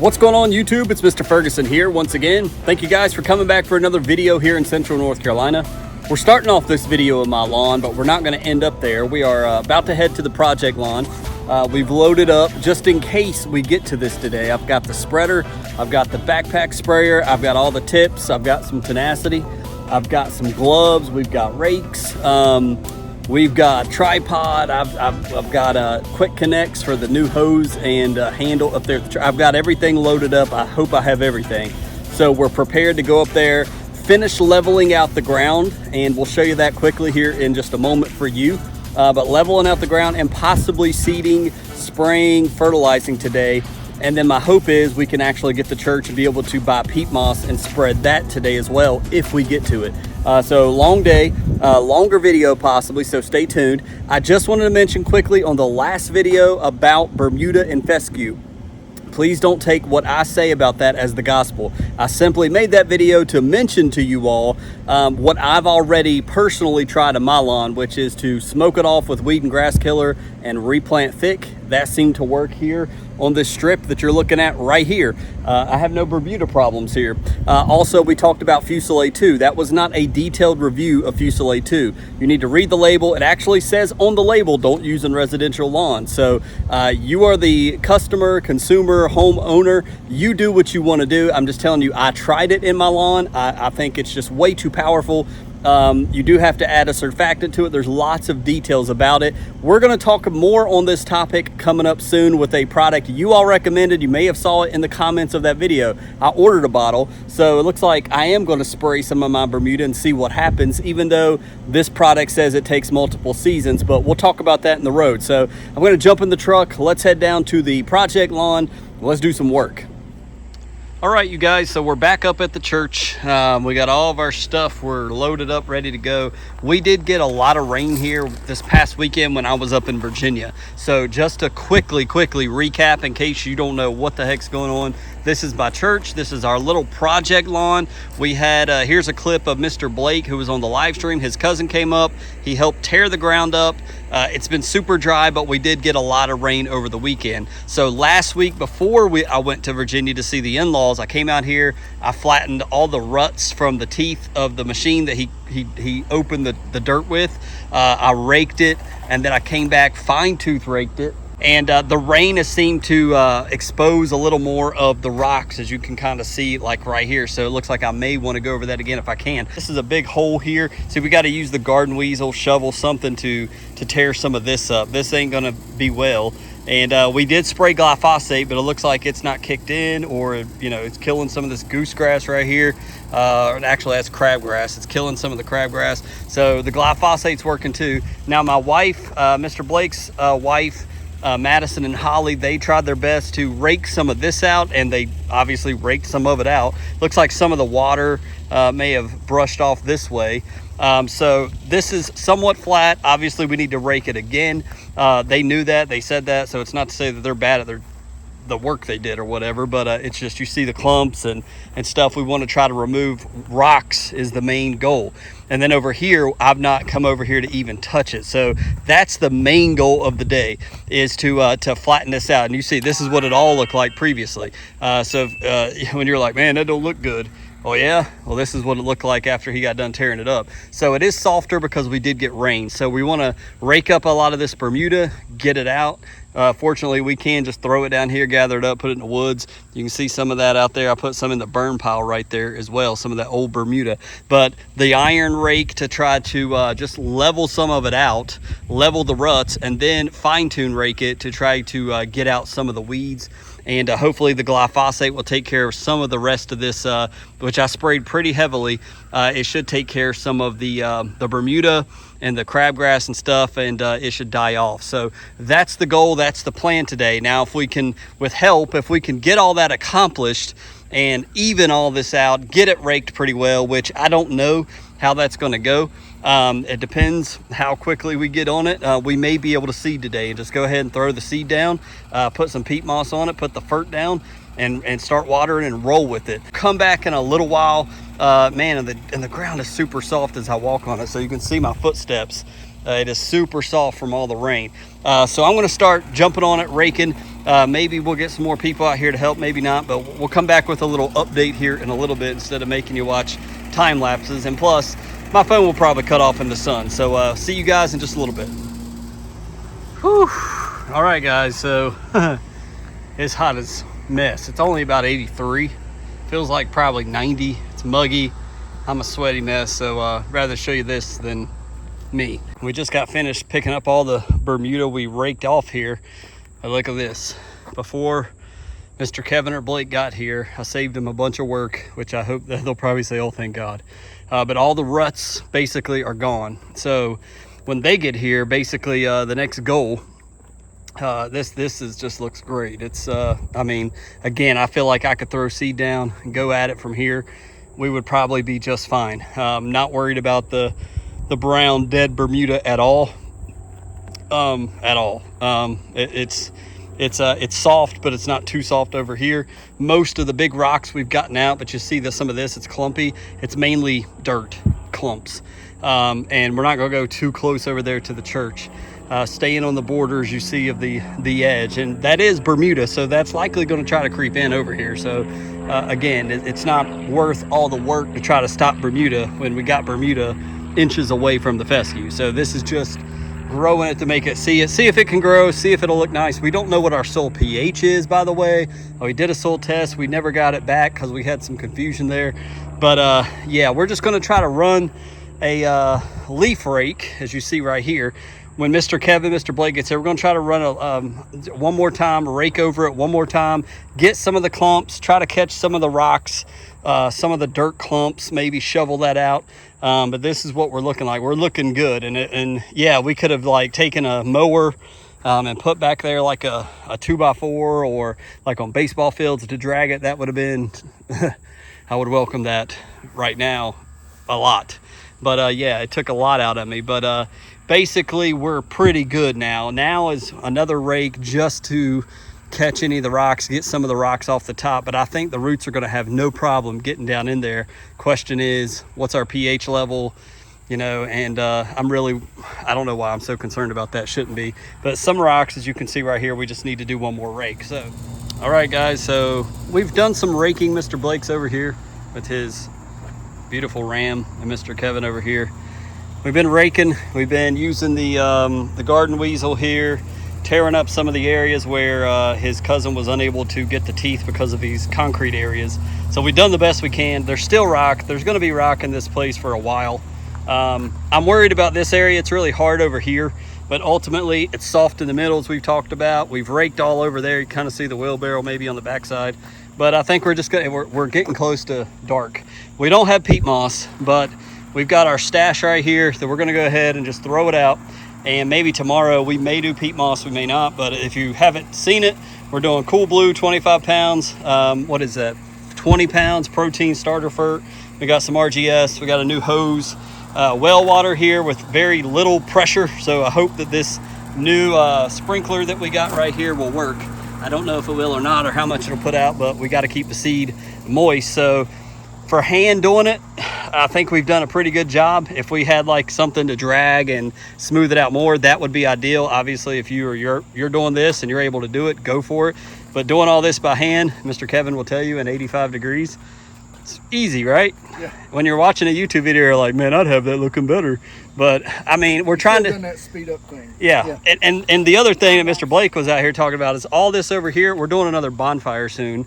What's going on YouTube? It's Mr. Ferguson here once again. Thank you guys for coming back for another video here in Central North Carolina. We're starting off this video of my lawn, but we're not going to end up there. We are about to head to the project lawn. We've loaded up just in case we get to this today. I've got the spreader, I've got the backpack sprayer, I've got all the tips, I've got some tenacity, I've got some gloves, we've got rakes, we've got a tripod, I've got quick connects for the new hose and handle up there. I've got everything loaded up. I hope I have everything. So we're prepared to go up there, finish leveling out the ground, and we'll show you that quickly here in just a moment for you. But leveling out the ground and possibly seeding, spraying, fertilizing today. And then my hope is we can actually get to church and be able to buy peat moss and spread that today as well if we get to it. So long day, longer video possibly, so stay tuned. I just wanted to mention quickly on the last video about Bermuda and fescue. Please don't take what I say about that as the gospel. I simply made that video to mention to you all what I've already personally tried on my lawn, which is to smoke it off with weed and grass killer and replant thick. That seemed to work here on this strip that you're looking at right here. I have no Bermuda problems here. Also, we talked about Fusilier 2. That was not a detailed review of Fusilier 2. You need to read the label. It actually says on the label, don't use in residential lawns. So you are the customer, consumer, homeowner. You do what you want to do. I'm just telling you, I tried it in my lawn. I think it's just way too powerful. You do have to add a surfactant to it. There's lots of details about it. We're going to talk more on this topic coming up soon with a product you all recommended. You may have saw it in the comments of that video. I ordered a bottle, so it looks like I am going to spray some of my Bermuda and see what happens, even though this product says it takes multiple seasons, but we'll talk about that in the road. So I'm going to jump in the truck. Let's head down to the project lawn. Let's do some work. All right, you guys, so we're back up at the church. We got all of our stuff. We're loaded up, ready to go. We did get a lot of rain here this past weekend when I was up in Virginia. So just to quickly recap in case you don't know what the heck's going on. This is my church. This is our little project lawn. We had, here's a clip of Mr. Blake who was on the live stream. His cousin came up. He helped tear the ground up. It's been super dry, but we did get a lot of rain over the weekend. So last week before I went to Virginia to see the in-laws, I came out here, I flattened all the ruts from the teeth of the machine that he opened the dirt with. I raked it, and then I came back, fine-tooth raked it. And the rain has seemed to expose a little more of the rocks, as you can kind of see like right here. So it looks like I may want to go over that again if I can. This is a big hole here. So we got to use the garden weasel, shovel, something to tear some of this up. This ain't going to be well. And we did spray glyphosate, but it looks like it's not kicked in, or, you know, it's killing some of this goose grass right here. Actually, that's crabgrass. It's killing some of the crabgrass. So the glyphosate's working too. Now, my wife, Mr. Blake's wife, Madison and Holly, they tried their best to rake some of this out, and they obviously raked some of it out. Looks like some of the water may have brushed off this way. So this is somewhat flat. Obviously, we need to rake it again. They knew that. They said that. So it's not to say that they're bad at the work they did or whatever, but it's just you see the clumps and stuff. We want to try to remove rocks is the main goal. And then over here, I've not come over here to even touch it. So that's the main goal of the day, is to flatten this out. And you see, this is what it all looked like previously. So when you're like, man, that don't look good. Oh yeah, well, this is what it looked like after he got done tearing it up. So it is softer because we did get rain. So we want to rake up a lot of this Bermuda, get it out. Fortunately, we can just throw it down here, gather it up, put it in the woods. You can see some of that out there. I put some in the burn pile right there as well, some of that old Bermuda. But the iron rake to try to just level some of it out, level the ruts, and then fine-tune rake it to try to get out some of the weeds. And hopefully the glyphosate will take care of some of the rest of this, which I sprayed pretty heavily. It should take care of some of the Bermuda and the crabgrass and stuff, and it should die off. So that's the goal. That's the plan today. Now, if we can, with help, if we can get all that accomplished and even all this out, get it raked pretty well, which I don't know how that's going to go. It depends how quickly we get on it. We may be able to seed today. Just go ahead and throw the seed down, put some peat moss on it, put the fert down, and start watering and roll with it. Come back in a little while. Man, and the ground is super soft as I walk on it, so you can see my footsteps. It is super soft from all the rain. So I'm going to start jumping on it, raking. Maybe we'll get some more people out here to help, maybe not, but we'll come back with a little update here in a little bit instead of making you watch time lapses. And plus, my phone will probably cut off in the sun. So see you guys in just a little bit. Whew. All right, guys, so it's hot as mess. It's only about 83. Feels like probably 90. It's muggy. I'm a sweaty mess, so rather show you this than me. We just got finished picking up all the Bermuda we raked off here. But look at this. Before Mr. Kevin or Blake got here, I saved them a bunch of work, which I hope that they'll probably say, oh, thank God. But all the ruts basically are gone. So when they get here, basically the next goal, this is just looks great. It's I mean, again, I feel like I could throw seed down and go at it from here. We would probably be just fine. Not worried about the brown dead Bermuda at all. It's soft, but it's not too soft over here. Most of the big rocks we've gotten out, but you see that some of this, it's clumpy. It's mainly dirt clumps. And we're not gonna go too close over there to the church. Staying on the borders you see of the edge, and that is Bermuda, so that's likely going to try to creep in over here. So again, it's not worth all the work to try to stop Bermuda when we got Bermuda inches away from the fescue. So this is just growing it to make it see if it can grow, see if it'll look nice. We don't know what our soil pH is, by the way. We did a soil test, we never got it back because we had some confusion there. But yeah, we're just going to try to run a leaf rake, as you see right here. When Mr. Kevin, Mr. Blake gets here, we're going to try to run one more time, rake over it one more time, get some of the clumps, try to catch some of the rocks, some of the dirt clumps, maybe shovel that out. But this is what we're looking like. We're looking good. And yeah, we could have like taken a mower and put back there like a 2x4 or like on baseball fields to drag it. That would have been, I would welcome that right now a lot. But yeah, it took a lot out of me. But basically, we're pretty good now. Now is another rake just to catch any of the rocks, get some of the rocks off the top. But I think the roots are going to have no problem getting down in there. Question is, what's our pH level? You know, and I don't know why I'm so concerned about that. Shouldn't be. But some rocks, as you can see right here, we just need to do one more rake. So, all right, guys. So we've done some raking. Mr. Blake's over here with his beautiful ram, and Mr. Kevin over here. We've been raking. We've been using the garden weasel here, tearing up some of the areas where his cousin was unable to get the teeth because of these concrete areas. So we've done the best we can. There's still rock. There's going to be rock in this place for a while. I'm worried about this area. It's really hard over here, but ultimately it's soft in the middle, as we've talked about. We've raked all over there. You kind of see the wheelbarrow maybe on the backside, but I think we're getting close to dark. We don't have peat moss, but we've got our stash right here that we're going to go ahead and just throw it out. And maybe tomorrow we may do peat moss, we may not. But if you haven't seen it, we're doing Cool Blue, 25 pounds. What is that? 20 pounds protein starter fert. We got some RGS. We got a new hose. Well water here with very little pressure. So I hope that this new sprinkler that we got right here will work. I don't know if it will or not, or how much it'll put out, but we got to keep the seed moist. So for hand doing it, I think we've done a pretty good job. If we had like something to drag and smooth it out more, that would be ideal. Obviously, if you're doing this and you're able to do it, go for it. But doing all this by hand, Mr. Kevin will tell you, in 85 degrees, it's easy, right? Yeah. When you're watching a YouTube video, you're like, man, I'd have that looking better. But I mean, we're trying to that speed up thing. Yeah. And the other thing that Mr. Blake was out here talking about is all this over here. We're doing another bonfire soon.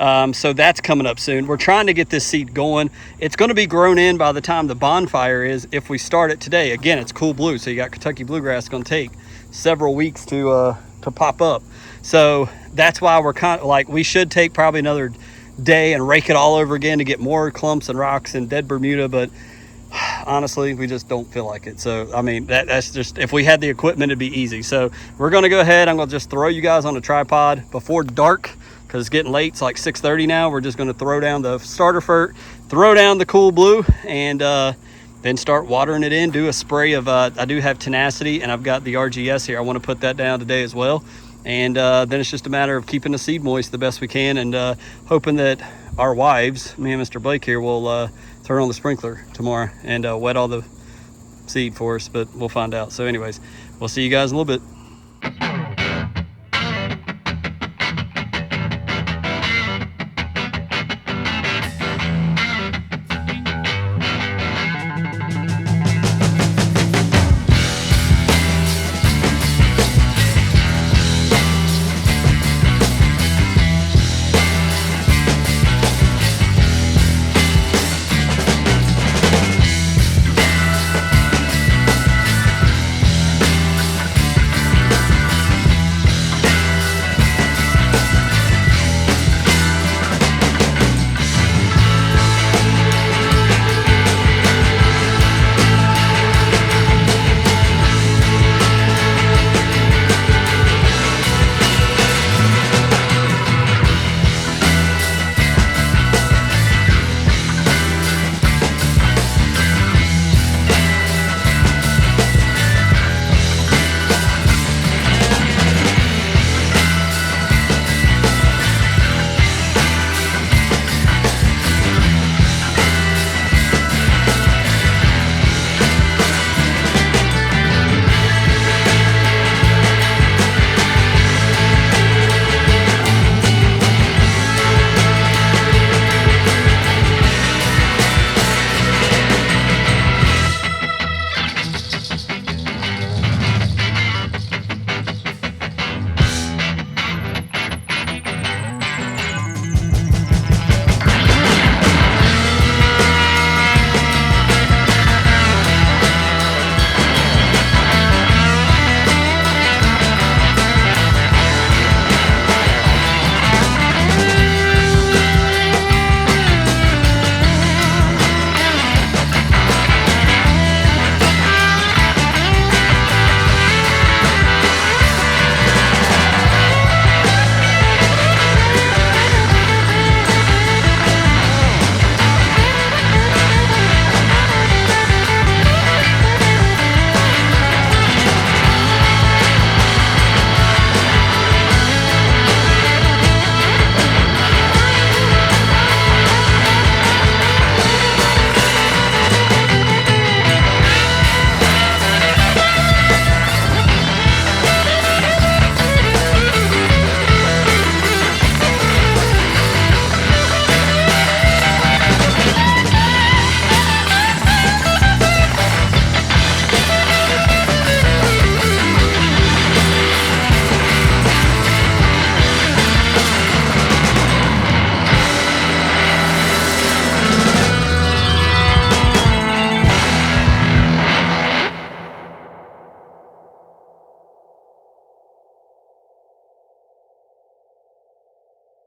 So that's coming up soon. We're trying to get this seed going. It's going to be grown in by the time the bonfire is, if we start it today. Again, it's Cool Blue, so you got Kentucky bluegrass. Going to take several weeks to pop up. So that's why we're kind of like, we should take probably another day and rake it all over again to get more clumps and rocks and dead Bermuda. But honestly, we just don't feel like it. So I mean, that's just, if we had the equipment, it'd be easy. So we're going to go ahead. I'm going to just throw you guys on a tripod before dark, because it's getting late. It's like 6:30 now. We're just going to throw down the starter fert, throw down the Cool Blue, and then start watering it in. Do a spray of I do have Tenacity, and I've got the RGS here. I want to put that down today as well. And then it's just a matter of keeping the seed moist the best we can, and hoping that our wives, me and Mr. Blake here, will turn on the sprinkler tomorrow and wet all the seed for us, but we'll find out. So anyways, we'll see you guys in a little bit.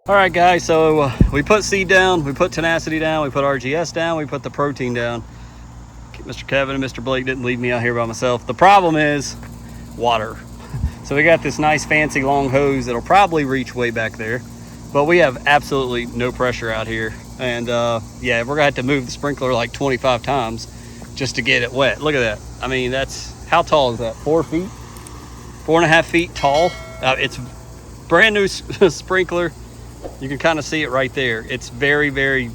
All right, guys, so we put seed down, we put tenacity down, we put RGS down, we put the protein down. Mr. Kevin and Mr. Blake didn't leave me out here by myself. The problem is water. So we got this nice fancy long hose that'll probably reach way back there, but we have absolutely no pressure out here. And yeah, we're gonna have to move the sprinkler like 25 times just to get it wet. Look at that. I mean, that's, how tall is that? 4 feet? 4.5 feet tall. It's brand new sprinkler. You can kind of see it right there. It's very, very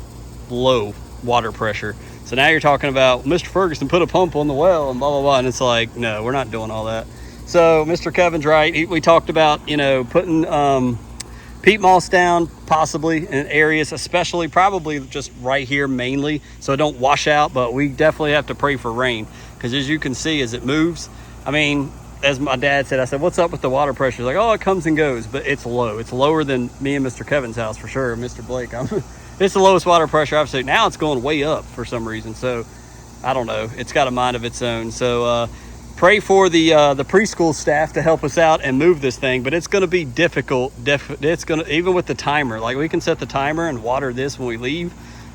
low water pressure. So now you're talking about Mr. Ferguson put a pump on the well and blah, blah, blah. And it's like, no, we're not doing all that. So Mr. Kevin's right. We talked about, you know, putting peat moss down possibly in areas, especially probably just right here mainly, so it don't wash out. But we definitely have to pray for rain, because as you can see, as it moves, I mean, as my dad said, I said, what's up with the water pressure? He's like, oh, it comes and goes, but it's low. It's lower than me and Mr. Kevin's house for sure. Mr. Blake, it's the lowest water pressure I've seen. Now it's going way up for some reason. So I don't know. It's got a mind of its own. So pray for the preschool staff to help us out and move this thing, but it's going to be difficult. It's going to, even with the timer, like we can set the timer and water this when we leave,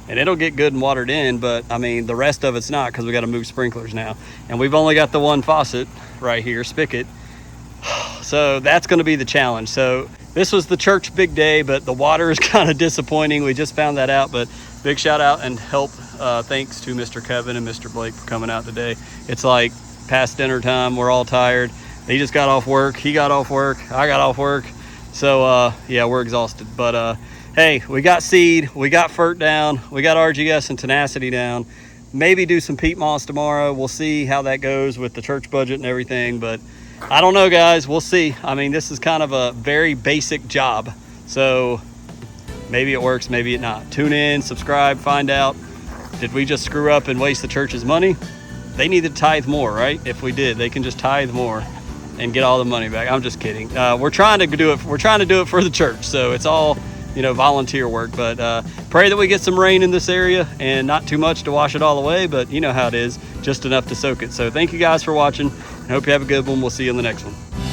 and it'll get good and watered in, but I mean, the rest of it's not, because we got to move sprinklers now. And we've only got the one faucet right here, spigot. So that's going to be the challenge. So this was the church big day, but the water is kind of disappointing. We just found that out, but big shout out and help. Thanks to Mr. Kevin and Mr. Blake for coming out today. It's like past dinner time. We're all tired. They just got off work. He got off work. I got off work. So yeah, we're exhausted, but hey, we got seed, we got FERT down, we got RGS and tenacity down. maybe do some peat moss tomorrow. We'll see how that goes with the church budget and everything, but I don't know, guys. We'll see. I mean, this is kind of a very basic job, so maybe it works, maybe it not. Tune in, subscribe, find out. Did we just screw up and waste the church's money? They need to tithe more, right? If we did, they can just tithe more and get all the money back. I'm just kidding. We're trying to do it. We're trying to do it for the church, so it's all, you know, volunteer work. But pray that we get some rain in this area, and not too much to wash it all away, but you know how it is, just enough to soak it. So thank you guys for watching, and hope you have a good one. We'll see you in the next one.